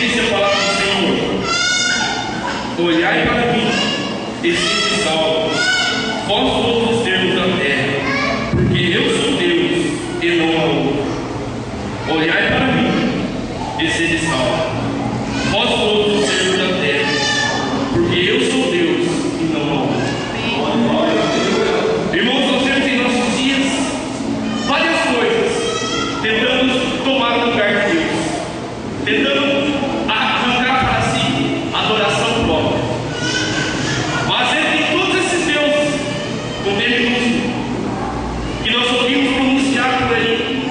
disse a palavra do Senhor: olhai para mim e sede salvos, vós todos os termos da terra, porque eu sou Deus e não há outro. Olhai para mim e sede salvos, vós todos os termos da terra, porque eu sou Deus e não há outro. Irmãos, nós temos em nossos dias várias coisas tentando tomar o lugar de Deus, tentando arrancar para si a adoração própria. Mas entre todos esses deuses com nome minúsculo que nós ouvimos pronunciar por aí,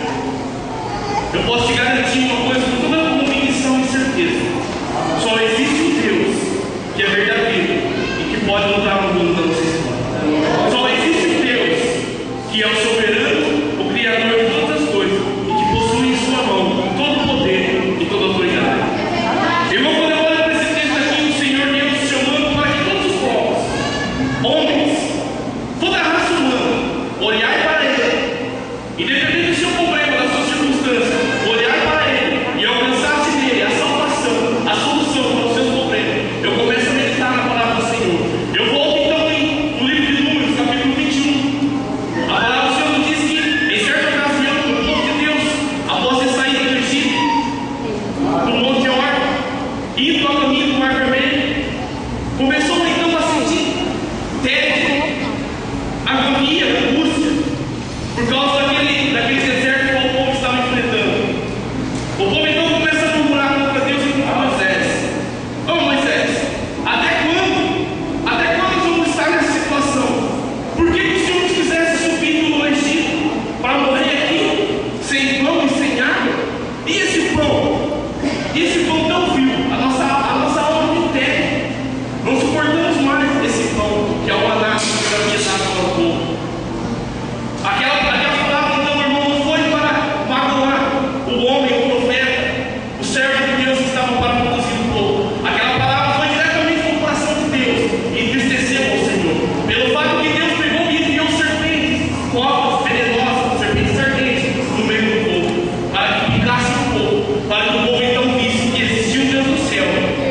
eu posso te garantir uma coisa com toda convicção e certeza: só existe um Deus que é verdadeiro e que pode mudar o mundo da nossa história. Só existe um Deus que é o soberano, o Criador de todas as coisas, e que possui em sua mão todo o poder e toda a autoridade. Irmão, quando eu olho para esse texto aqui, o Senhor Deus chamando para que todos os povos, homens, toda a raça humana, olhai para Ele, independente do seu problema, da sua circunstância, olhai para Ele e alcançasse nele a salvação, a solução para os seus problemas. Eu começo a meditar na palavra do Senhor. Eu volto então no livro de Números, capítulo 21. A palavra do Senhor diz que, em certa ocasião, o povo de Deus, após ter saído do Egito, do Monte Or, indo ao caminho do Mar Vermelho, começou então a sentir tédio, agonia, angústia, por causa daquele deserto que o povo estava enfrentando. O povo então começa a murmurar contra Deus e contra Moisés: ô Moisés, até quando vamos estar nessa situação? Por que o Senhor nos quisesse subir do Egito para morrer aqui, sem pão e sem água? E esse pão tão vil, a nossa alma de terra, não suportamos mais esse pão, que é o maná que havia dado para o povo. Aquela palavra, então, irmão, não foi para magoar o homem, o profeta, o servo de Deus que estavam para conduzir o povo. Aquela palavra foi diretamente no coração de Deus e entristeceu ao Senhor, pelo fato que Deus pegou e enviou serpentes, cobras venenosas, serpentes ardentes no meio do povo, para que picasse o povo, para que o povo então visse que existia um Deus no céu,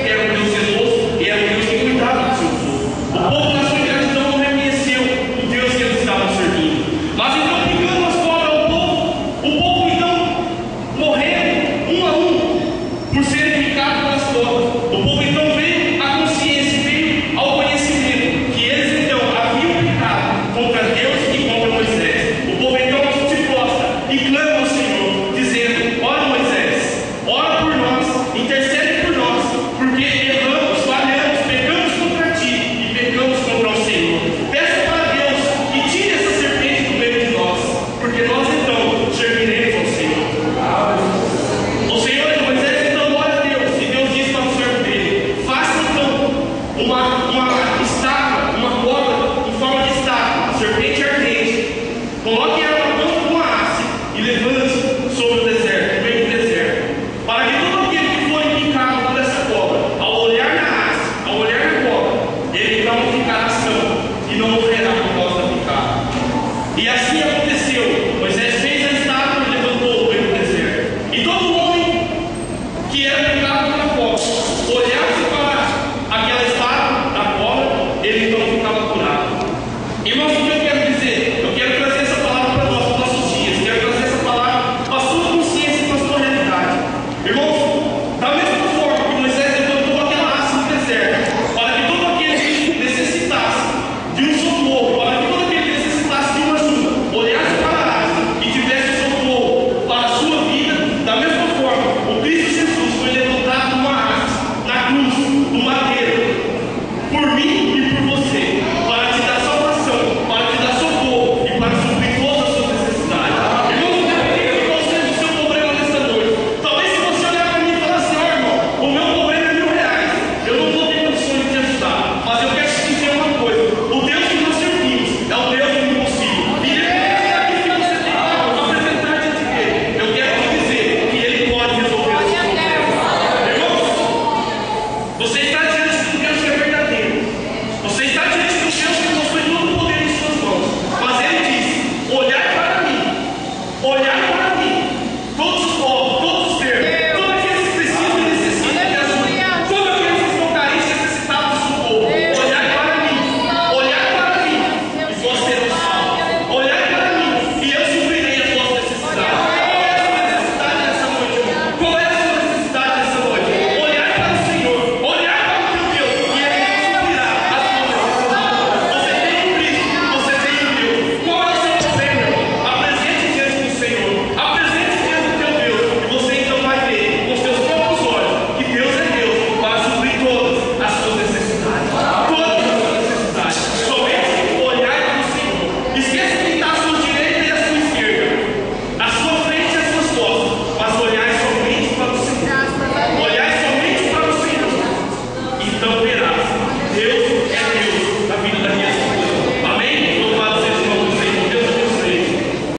que era um Deus zeloso e era um Deus que cuidava do seu povo. O povo, na sua ingratidão, não reconheceu o Deus que eles estavam servindo. Mas então, picando as cobras ao povo, o povo então morrendo um a um por serem picados pelas cobras. O povo então veio à consciência, veio ao conhecimento que eles então haviam pecado contra Deus e contra Moisés. O povo então se prostra e clama ao Senhor, dizendo: ora Moisés, ora por nós, intercede